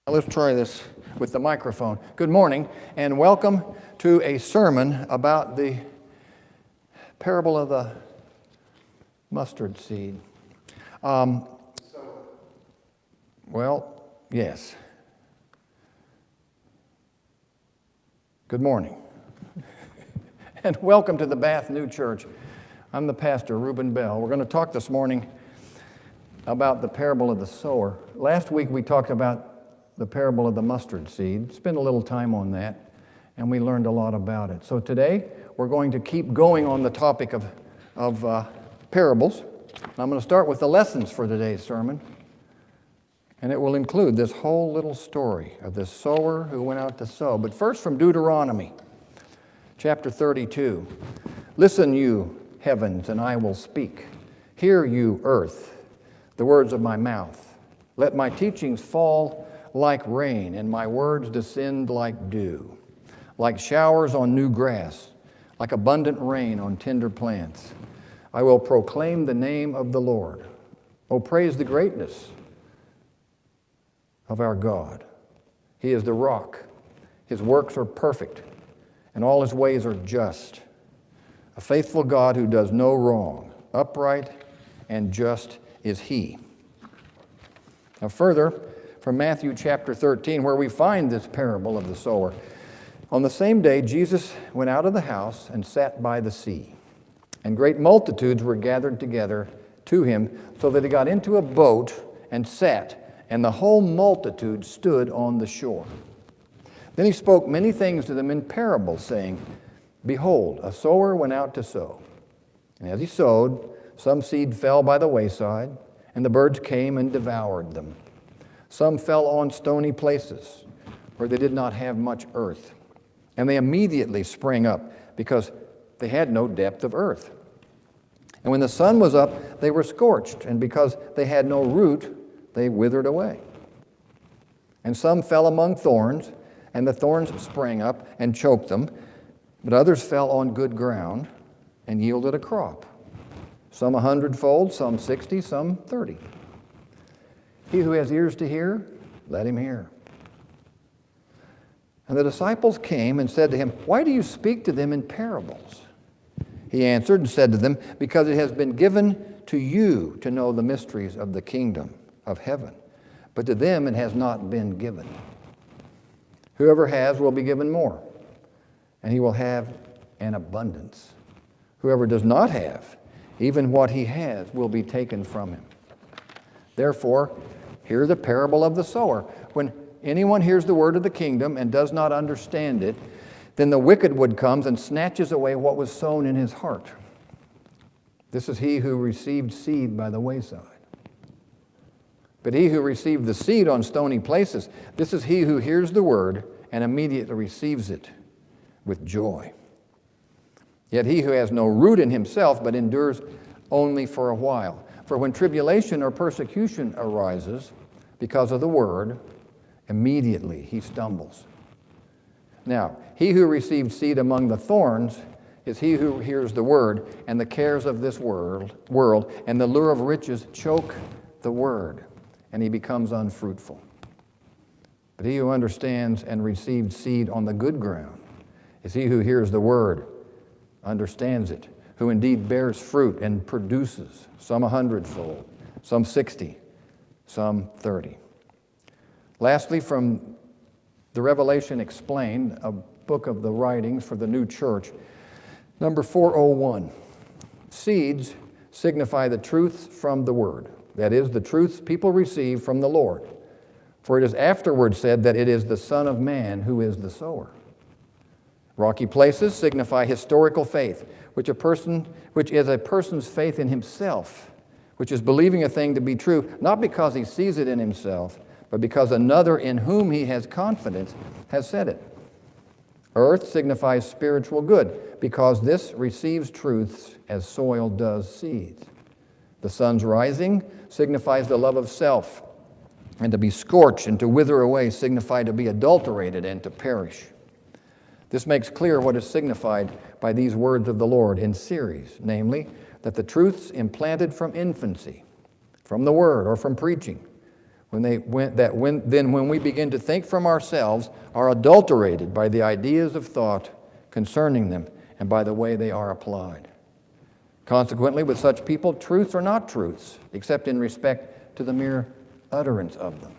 Let's try this with the microphone. Good morning, and welcome to a sermon about the parable of the mustard seed. Yes. Good morning, and welcome to the Bath New Church. I'm the pastor, Reuben Bell. We're going to talk this morning about the parable of the sower. Last week we talked about the parable of the mustard seed. Spent a little time on that, and we learned a lot about it. So today, we're going to keep going on the topic of parables. I'm going to start with the lessons for today's sermon, and it will include this whole little story of this sower who went out to sow. But first, from Deuteronomy, chapter 32. Listen, you heavens, and I will speak. Hear, you earth, the words of my mouth. Let my teachings fall like rain, and my words descend like dew, like showers on new grass, like abundant rain on tender plants. I will proclaim the name of the Lord. Oh, praise the greatness of our God. He is the rock. His works are perfect, and all his ways are just. A faithful God who does no wrong. Upright and just is he. Now further, from Matthew chapter 13, where we find this parable of the sower. On the same day, Jesus went out of the house and sat by the sea. And great multitudes were gathered together to him, so that he got into a boat and sat, and the whole multitude stood on the shore. Then he spoke many things to them in parables, saying, Behold, a sower went out to sow. And as he sowed, some seed fell by the wayside, and the birds came and devoured them. Some fell on stony places where they did not have much earth, and they immediately sprang up because they had no depth of earth. And when the sun was up, they were scorched, and because they had no root, they withered away. And some fell among thorns, and the thorns sprang up and choked them, but others fell on good ground and yielded a crop, some 100-fold, some 60, some 30. He who has ears to hear, let him hear. And the disciples came and said to him, Why do you speak to them in parables? He answered and said to them, Because it has been given to you to know the mysteries of the kingdom of heaven, but to them it has not been given. Whoever has will be given more, and he will have an abundance. Whoever does not have, even what he has will be taken from him. Therefore, hear the parable of the sower. When anyone hears the word of the kingdom and does not understand it, then the wicked one comes and snatches away what was sown in his heart. This is he who received seed by the wayside. But he who received the seed on stony places, this is he who hears the word and immediately receives it with joy. Yet he who has no root in himself, but endures only for a while. For when tribulation or persecution arises because of the word, immediately he stumbles. Now, he who received seed among the thorns is he who hears the word, and the cares of this world and the lure of riches choke the word, and he becomes unfruitful. But he who understands and received seed on the good ground is he who hears the word, understands it, who indeed bears fruit and produces, some 100-fold, some 60, some 30. Lastly, from the Revelation Explained, a book of the writings for the new church, number 401. Seeds signify the truths from the word, that is, the truths people receive from the Lord. For it is afterward said that it is the Son of Man who is the sower. Rocky places signify historical faith, which is a person's faith in himself, which is believing a thing to be true, not because he sees it in himself, but because another in whom he has confidence has said it. Earth signifies spiritual good, because this receives truths as soil does seeds. The sun's rising signifies the love of self, and to be scorched and to wither away signify to be adulterated and to perish. This makes clear what is signified by these words of the Lord in series, namely, that the truths implanted from infancy, from the Word or from preaching, when we begin to think from ourselves, are adulterated by the ideas of thought concerning them and by the way they are applied. Consequently, with such people, truths are not truths, except in respect to the mere utterance of them.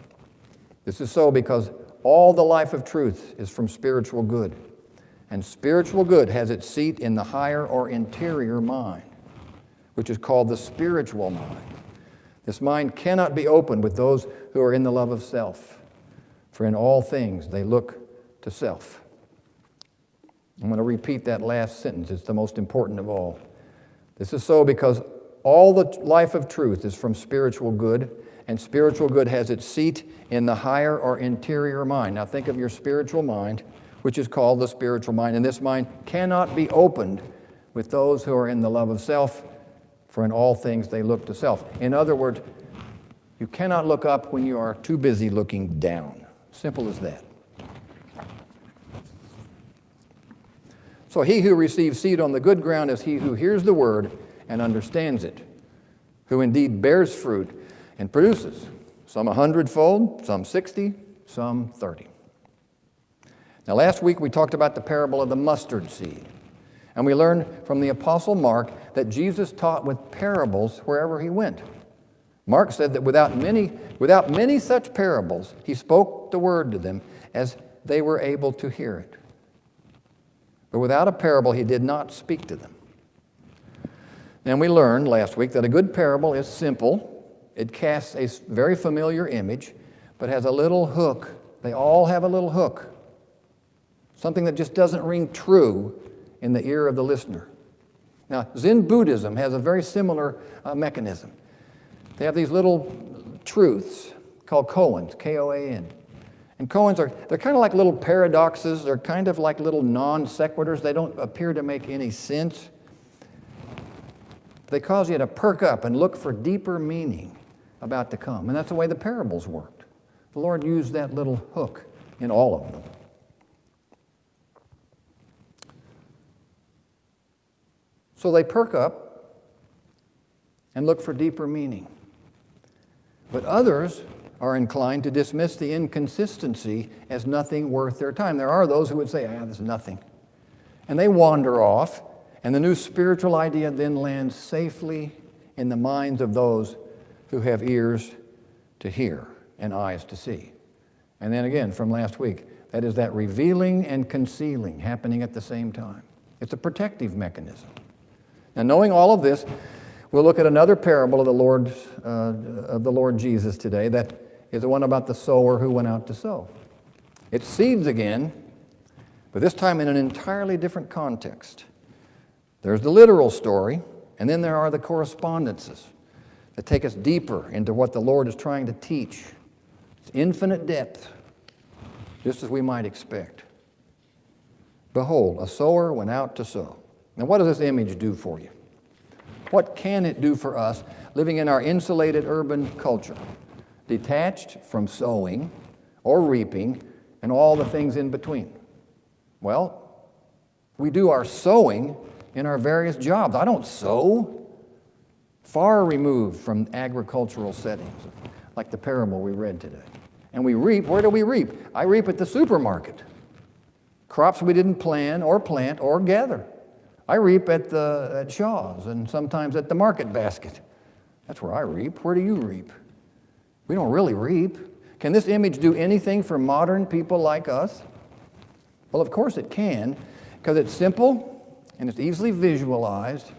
This is so because all the life of truth is from spiritual good, and spiritual good has its seat in the higher or interior mind, which is called the spiritual mind. This mind cannot be opened with those who are in the love of self, for in all things they look to self. I'm going to repeat that last sentence. It's the most important of all. This is so because all the life of truth is from spiritual good, and spiritual good has its seat in the higher or interior mind. Now think of your spiritual mind, which is called the spiritual mind, and this mind cannot be opened with those who are in the love of self, for in all things they look to self. In other words, you cannot look up when you are too busy looking down. Simple as that. So he who receives seed on the good ground is he who hears the word and understands it, who indeed bears fruit and produces, some 100-fold, some 60, some 30. Now last week we talked about the parable of the mustard seed. And we learned from the Apostle Mark that Jesus taught with parables wherever he went. Mark said that without many such parables, he spoke the word to them as they were able to hear it. But without a parable, he did not speak to them. And we learned last week that a good parable is simple. It casts a very familiar image, but has a little hook. They all have a little hook. Something that just doesn't ring true in the ear of the listener. Now, Zen Buddhism has a very similar mechanism. They have these little truths called koans, K-O-A-N. And koans they're kind of like little paradoxes. They're kind of like little non sequiturs. They don't appear to make any sense. They cause you to perk up and look for deeper meaning about to come. And that's the way the parables worked. The Lord used that little hook in all of them. So they perk up and look for deeper meaning. But others are inclined to dismiss the inconsistency as nothing worth their time. There are those who would say, this is nothing. And they wander off, and the new spiritual idea then lands safely in the minds of those who have ears to hear and eyes to see. And then again, from last week, that is that revealing and concealing happening at the same time. It's a protective mechanism. Now, knowing all of this, we'll look at another parable of the Lord Jesus today. That is the one about the sower who went out to sow. It's seeds again, but this time in an entirely different context. There's the literal story, and then there are the correspondences that take us deeper into what the Lord is trying to teach. It's infinite depth, just as we might expect. Behold, a sower went out to sow. Now, what does this image do for you? What can it do for us living in our insulated urban culture, detached from sowing or reaping and all the things in between? Well, we do our sowing in our various jobs. I don't sow. Far removed from agricultural settings, like the parable we read today. And we reap. Where do we reap? I reap at the supermarket. Crops we didn't plan or plant or gather. I reap at Shaw's and sometimes at the market basket. That's where I reap. Where do you reap? We don't really reap. Can this image do anything for modern people like us? Well, of course it can, because it's simple and it's easily visualized,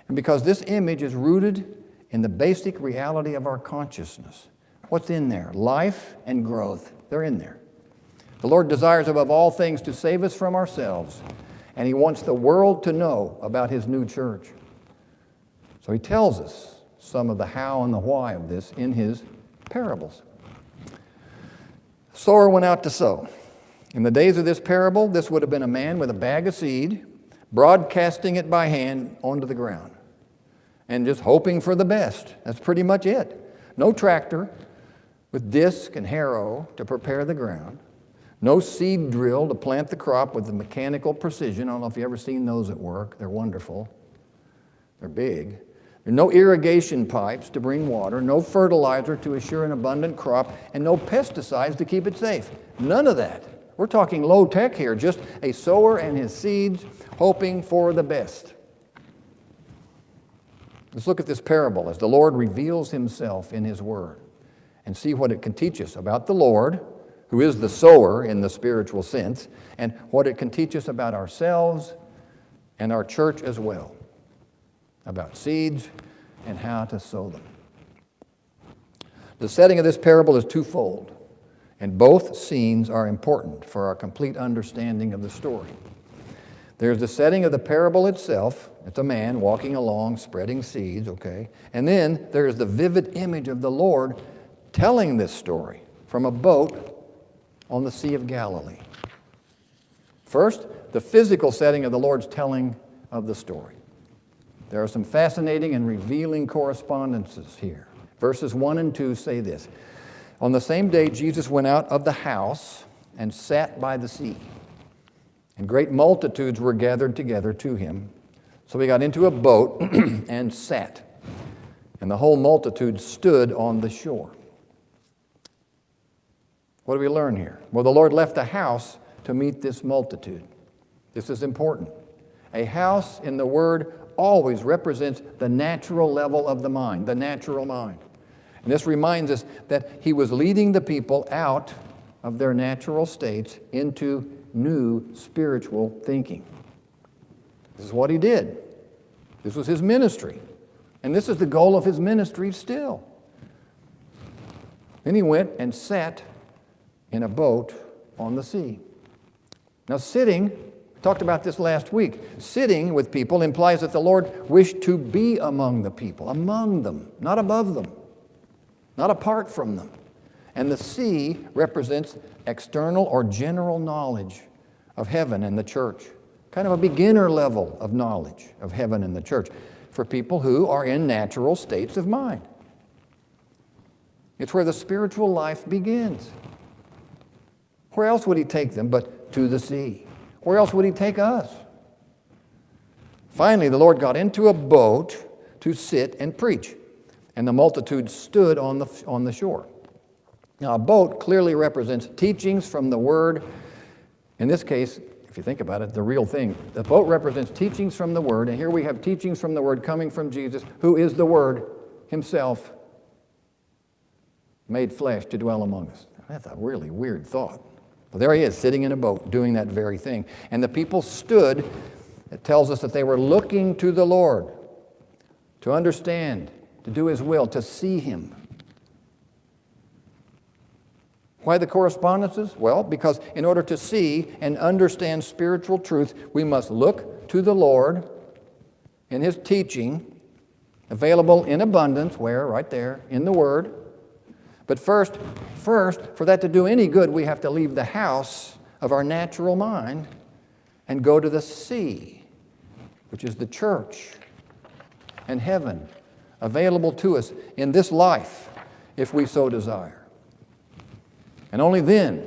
and because this image is rooted in the basic reality of our consciousness. What's in there? Life and growth. They're in there. The Lord desires above all things to save us from ourselves, and He wants the world to know about His new church. So He tells us some of the how and the why of this in His parables. Sower went out to sow. In the days of this parable, this would have been a man with a bag of seed, broadcasting it by hand onto the ground, and just hoping for the best. That's pretty much it. No tractor with disc and harrow to prepare the ground. No seed drill to plant the crop with the mechanical precision. I don't know if you've ever seen those at work. They're wonderful. They're big. There are no irrigation pipes to bring water, no fertilizer to assure an abundant crop, and no pesticides to keep it safe. None of that. We're talking low tech here, just a sower and his seeds hoping for the best. Let's look at this parable as the Lord reveals himself in his word and see what it can teach us about the Lord, who is the sower in the spiritual sense, and what it can teach us about ourselves and our church as well, about seeds and how to sow them. The setting of this parable is twofold, and both scenes are important for our complete understanding of the story. There's the setting of the parable itself. It's a man walking along, spreading seeds, okay? And then there's the vivid image of the Lord telling this story from a boat on the Sea of Galilee. First, the physical setting of the Lord's telling of the story. There are some fascinating and revealing correspondences here. Verses 1 and 2 say this: On the same day, Jesus went out of the house and sat by the sea. And great multitudes were gathered together to him. So he got into a boat and sat. And the whole multitude stood on the shore. What do we learn here? Well, the Lord left a house to meet this multitude. This is important. A house in the Word always represents the natural level of the mind, the natural mind. And this reminds us that he was leading the people out of their natural states into new spiritual thinking. This is what he did. This was his ministry. And this is the goal of his ministry still. Then he went and sat in a boat on the sea. Now sitting, we talked about this last week, sitting with people implies that the Lord wished to be among the people, among them, not above them, not apart from them. And the sea represents external or general knowledge of heaven and the church, kind of a beginner level of knowledge of heaven and the church for people who are in natural states of mind. It's where the spiritual life begins. Where else would he take them but to the sea? Where else would he take us? Finally, the Lord got into a boat to sit and preach, and the multitude stood on the shore. Now, a boat clearly represents teachings from the Word. In this case, if you think about it, the real thing. The boat represents teachings from the Word, and here we have teachings from the Word coming from Jesus, who is the Word himself made flesh to dwell among us. That's a really weird thought. Well, there he is, sitting in a boat, doing that very thing. And the people stood. It tells us that they were looking to the Lord to understand, to do his will, to see him. Why the correspondences? Well, because in order to see and understand spiritual truth, we must look to the Lord in his teaching, available in abundance, where? Right there, in the Word. But first, for that to do any good, we have to leave the house of our natural mind and go to the sea, which is the church and heaven, available to us in this life, if we so desire. And only then,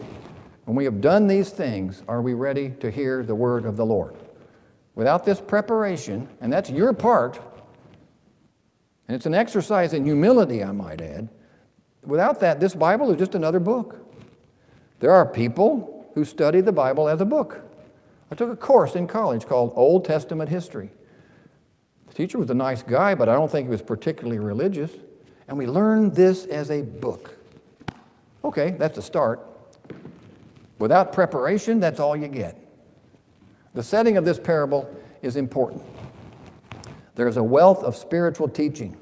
when we have done these things, are we ready to hear the word of the Lord. Without this preparation, and that's your part, and it's an exercise in humility, I might add, without that, this Bible is just another book. There are people who study the Bible as a book. I took a course in college called Old Testament History. The teacher was a nice guy, but I don't think he was particularly religious. And we learned this as a book. Okay, that's a start. Without preparation, that's all you get. The setting of this parable is important. There's a wealth of spiritual teaching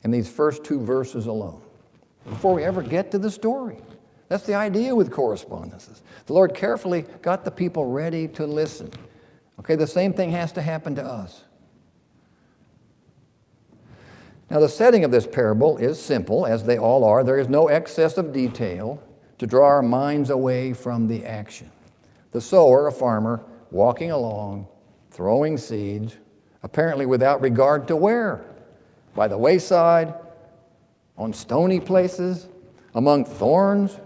in these first two verses alone, before we ever get to the story. That's the idea with correspondences. The Lord carefully got the people ready to listen. Okay, the same thing has to happen to us. Now, the setting of this parable is simple, as they all are. There is no excess of detail to draw our minds away from the action. The sower, a farmer, walking along, throwing seeds, apparently without regard to where. By the wayside, on stony places, among thorns.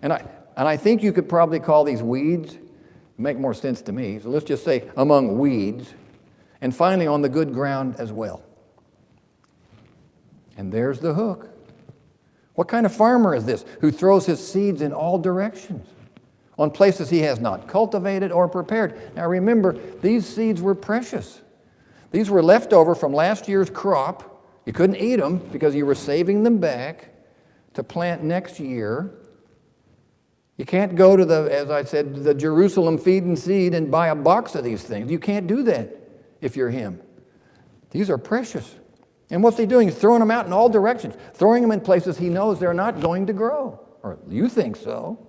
And I think you could probably call these weeds. Make more sense to me. So let's just say among weeds. And finally on the good ground as well. And there's the hook. What kind of farmer is this who throws his seeds in all directions on places he has not cultivated or prepared? Now remember, these seeds were precious. These were left over from last year's crop. You couldn't eat them because you were saving them back to plant next year. You can't go to as I said, the Jerusalem Feed and Seed and buy a box of these things. You can't do that if you're him. These are precious. And what's he doing? He's throwing them out in all directions, throwing them in places he knows they're not going to grow. Or you think so.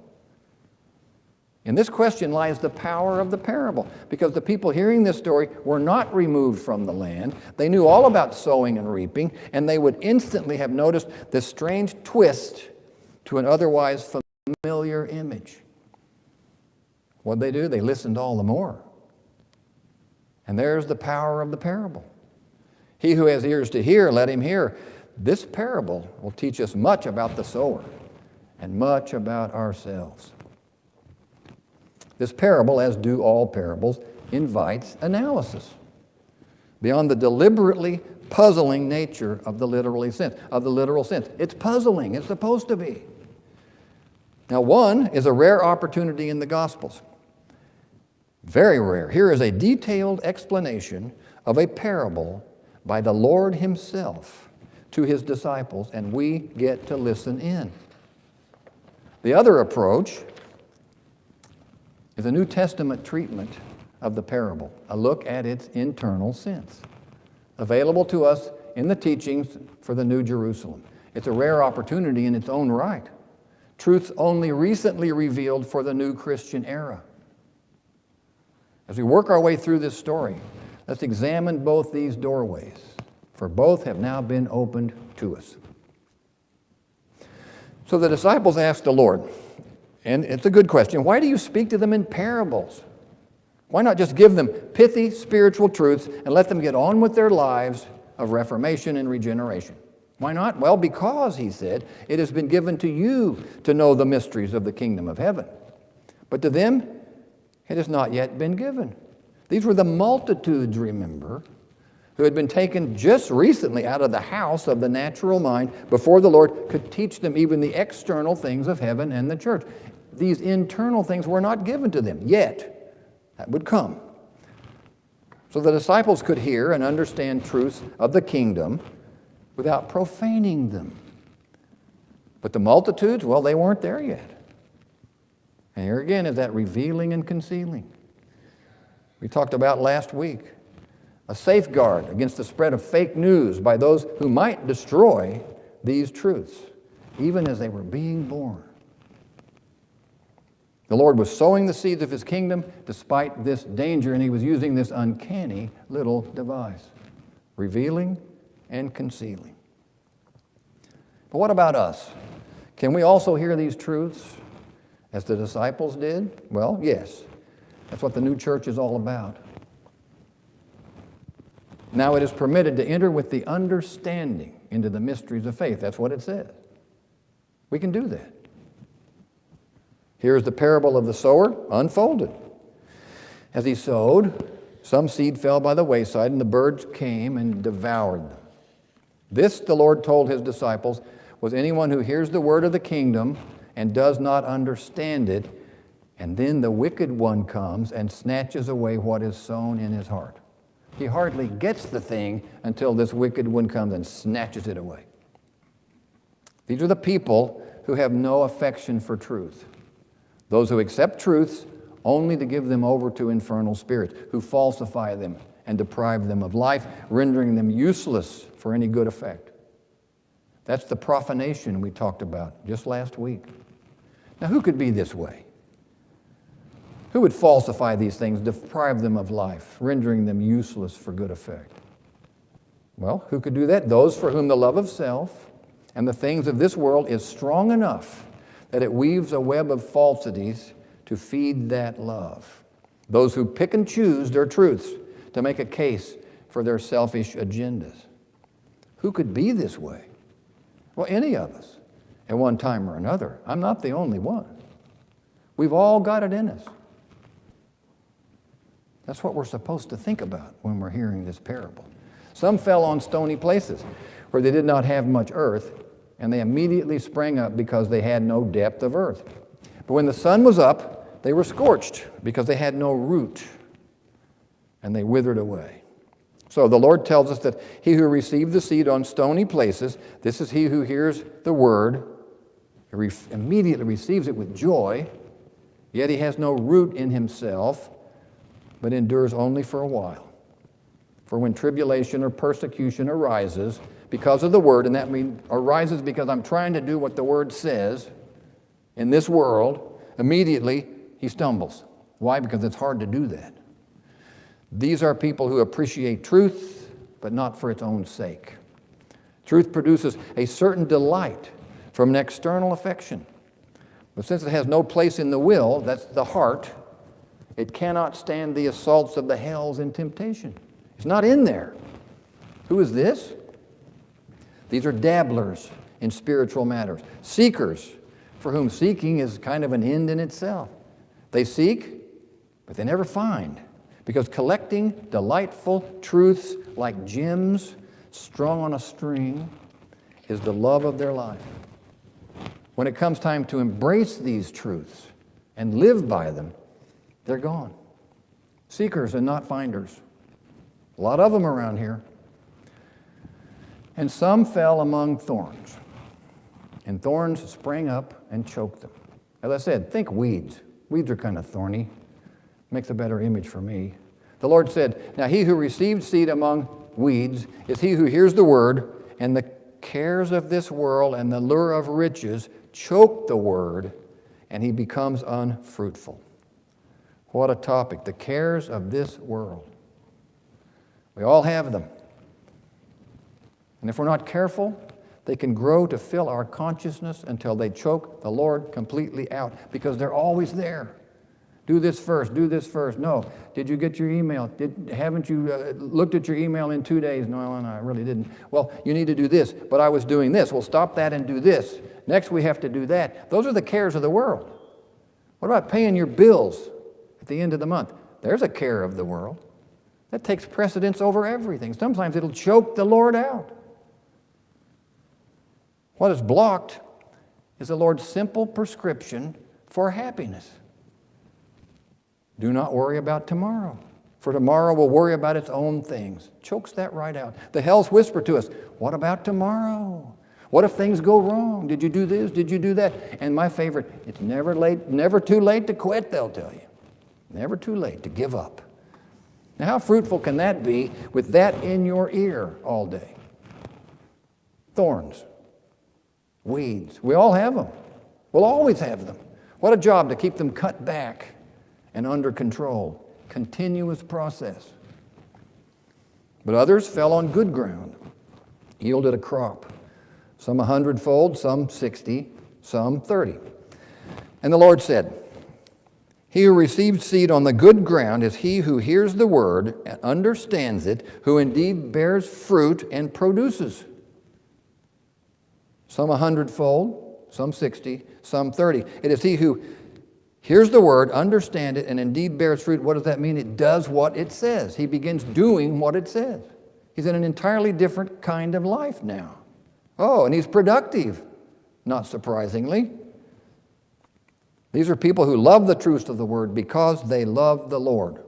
In this question lies the power of the parable, because the people hearing this story were not removed from the land. They knew all about sowing and reaping, and they would instantly have noticed this strange twist to an otherwise familiar image. What'd they do? They listened all the more. And there's the power of the parable. He who has ears to hear, let him hear. This parable will teach us much about the sower and much about ourselves. This parable, as do all parables, invites analysis beyond the deliberately puzzling nature of the literal sense. It's puzzling. It's supposed to be. Now, one is a rare opportunity in the Gospels. Very rare. Here is a detailed explanation of a parable by the Lord himself to his disciples, and we get to listen in. The other approach is a New Testament treatment of the parable, a look at its internal sense, available to us in the teachings for the New Jerusalem. It's a rare opportunity in its own right. Truths only recently revealed for the new Christian era. As we work our way through this story, let's examine both these doorways, for both have now been opened to us. So the disciples asked the Lord, and it's a good question, why do you speak to them in parables? Why not just give them pithy spiritual truths and let them get on with their lives of reformation and regeneration? Why not? Well, because, he said, it has been given to you to know the mysteries of the kingdom of heaven. But to them, it has not yet been given. These were the multitudes, remember, who had been taken just recently out of the house of the natural mind before the Lord could teach them even the external things of heaven and the church. These internal things were not given to them yet. That would come. So the disciples could hear and understand truths of the kingdom without profaning them. But the multitudes, well, they weren't there yet. And here again is that revealing and concealing we talked about last week. A safeguard against the spread of fake news by those who might destroy these truths, even as they were being born. The Lord was sowing the seeds of his kingdom despite this danger, and he was using this uncanny little device, revealing and concealing. But what about us? Can we also hear these truths as the disciples did? Well, yes. That's what the new church is all about. Now it is permitted to enter with the understanding into the mysteries of faith. That's what it says. We can do that. Here's the parable of the sower unfolded. As he sowed, some seed fell by the wayside, and the birds came and devoured them. This, the Lord told his disciples, was anyone who hears the word of the kingdom and does not understand it, and then the wicked one comes and snatches away what is sown in his heart. He hardly gets the thing until this wicked one comes and snatches it away. These are the people who have no affection for truth. Those who accept truths only to give them over to infernal spirits, who falsify them and deprive them of life, rendering them useless for any good effect. That's the profanation we talked about just last week. Now, who could be this way? Who would falsify these things, deprive them of life, rendering them useless for good effect? Well, who could do that? Those for whom the love of self and the things of this world is strong enough that it weaves a web of falsities to feed that love. Those who pick and choose their truths to make a case for their selfish agendas. Who could be this way? Well, any of us at one time or another. I'm not the only one. We've all got it in us. That's what we're supposed to think about when we're hearing this parable. Some fell on stony places where they did not have much earth, and they immediately sprang up because they had no depth of earth. But when the sun was up, they were scorched because they had no root, and they withered away. So the Lord tells us that he who received the seed on stony places, this is he who hears the word, immediately receives it with joy, yet he has no root in himself, but endures only for a while. For when tribulation or persecution arises because of the word, and that means arises because I'm trying to do what the word says in this world, immediately he stumbles. Why? Because it's hard to do that. These are people who appreciate truth, but not for its own sake. Truth produces a certain delight from an external affection. But since it has no place in the will, that's the heart, it cannot stand the assaults of the hells and temptation. It's not in there. Who is this? These are dabblers in spiritual matters, seekers, for whom seeking is kind of an end in itself. They seek, but they never find, because collecting delightful truths like gems strung on a string is the love of their life. When it comes time to embrace these truths and live by them, they're gone. Seekers and not finders. A lot of them around here. And some fell among thorns, and thorns sprang up and choked them. As I said, think weeds. Weeds are kind of thorny. Makes a better image for me. The Lord said, now he who received seed among weeds is he who hears the word, and the cares of this world and the lure of riches choke the word, and he becomes unfruitful. What a topic, the cares of this world. We all have them. And if we're not careful, they can grow to fill our consciousness until they choke the Lord completely out, because they're always there. Do this first, do this first. No. Did you get your email? Haven't you looked at your email in 2 days? No, I really didn't. Well, you need to do this, but I was doing this. Well, stop that and do this. Next, we have to do that. Those are the cares of the world. What about paying your bills at the end of the month? There's a care of the world. That takes precedence over everything. Sometimes it'll choke the Lord out. What is blocked is the Lord's simple prescription for happiness. Do not worry about tomorrow, for tomorrow will worry about its own things. Chokes that right out. The hells whisper to us, what about tomorrow? What if things go wrong? Did you do this? Did you do that? And my favorite, it's never late, never too late to quit, they'll tell you. Never too late to give up. Now, how fruitful can that be with that in your ear all day? Thorns, weeds, we all have them. We'll always have them. What a job to keep them cut back and under control. Continuous process. But others fell on good ground, yielded a crop. Some 100-fold, some 60, some 30. And the Lord said, he who receives seed on the good ground is he who hears the word and understands it, who indeed bears fruit and produces. Some 100-fold, some 60, some 30. It is he who hears the word, understands it, and indeed bears fruit. What does that mean? It does what it says. He begins doing what it says. He's in an entirely different kind of life now. Oh, and he's productive, not surprisingly. These are people who love the truth of the word because they love the Lord.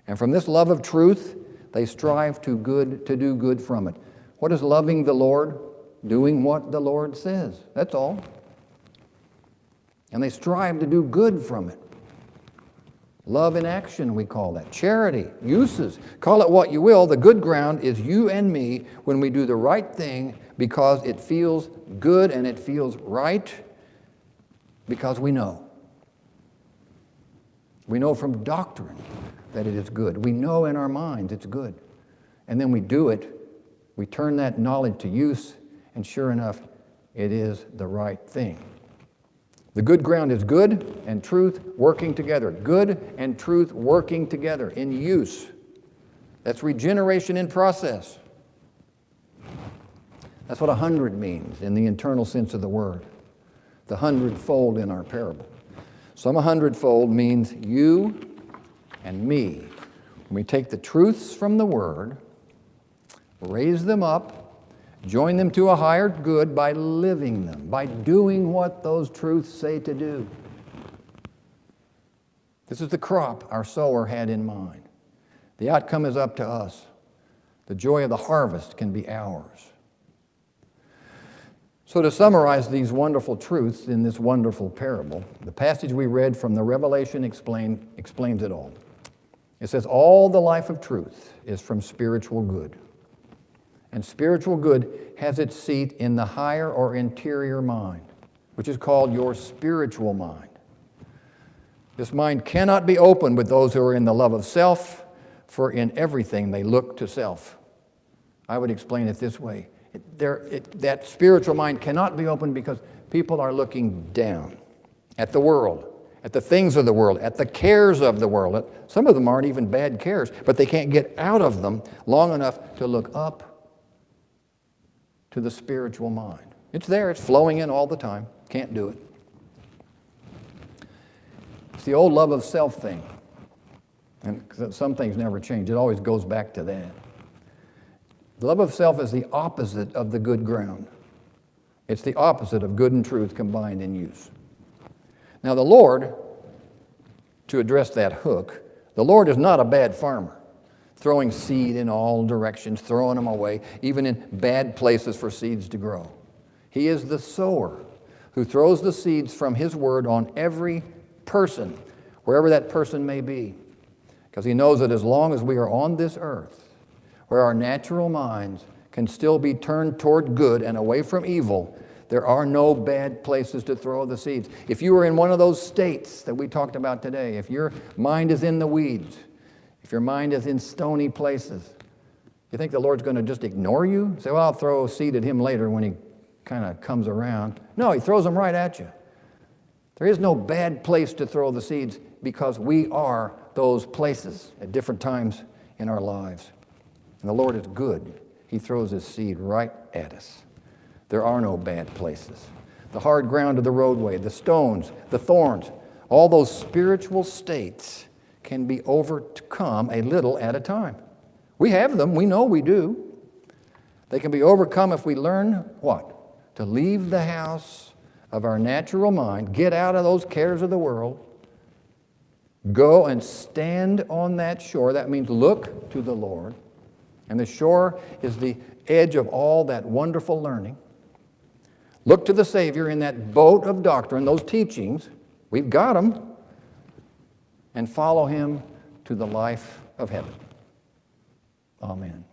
And from this love of truth, they strive to do good from it. What is loving the Lord? Doing what the Lord says. That's all. And they strive to do good from it. Love in action, we call that. Charity, uses. Call it what you will. The good ground is you and me when we do the right thing because it feels good and it feels right because we know. We know from doctrine that it is good. We know in our minds it's good. And then we do it. We turn that knowledge to use, and sure enough, it is the right thing. The good ground is good and truth working together. Good and truth working together in use. That's regeneration in process. That's what 100 means in the internal sense of the word. The 100-fold in our parable. Some 100-fold means you and me. When we take the truths from the word raise them up, join them to a higher good by living them, by doing what those truths say to do. This is the crop our sower had in mind. The outcome is up to us. The joy of the harvest can be ours. So to summarize these wonderful truths in this wonderful parable, the passage we read from the Revelation explains it all. It says, all the life of truth is from spiritual good. And spiritual good has its seat in the higher or interior mind, which is called your spiritual mind. This mind cannot be opened with those who are in the love of self, for in everything they look to self. I would explain it this way. That spiritual mind cannot be opened because people are looking down at the world, at the things of the world, at the cares of the world. Some of them aren't even bad cares, but they can't get out of them long enough to look up to the spiritual mind. It's there, it's flowing in all the time. Can't do it. It's the old love of self thing. And some things never change. It always goes back to that. The love of self is the opposite of the good ground. It's the opposite of good and truth combined in use. Now the Lord, to address that hook, the Lord is not a bad farmer, throwing seed in all directions, throwing them away, even in bad places for seeds to grow. He is the sower who throws the seeds from His word on every person, wherever that person may be. Because He knows that as long as we are on this earth, where our natural minds can still be turned toward good and away from evil, there are no bad places to throw the seeds. If you are in one of those states that we talked about today, if your mind is in the weeds, if your mind is in stony places, you think the Lord's going to just ignore you? Say, well, I'll throw a seed at Him later when He kind of comes around. No, He throws them right at you. There is no bad place to throw the seeds because we are those places at different times in our lives. And the Lord is good. He throws His seed right at us. There are no bad places. The hard ground of the roadway, the stones, the thorns, all those spiritual states can be overcome a little at a time. We have them. We know we do. They can be overcome if we learn what? To leave the house of our natural mind, get out of those cares of the world, go and stand on that shore. That means look to the Lord. And the shore is the edge of all that wonderful learning. Look to the Savior in that boat of doctrine, those teachings. We've got them. And follow Him to the life of heaven. Amen.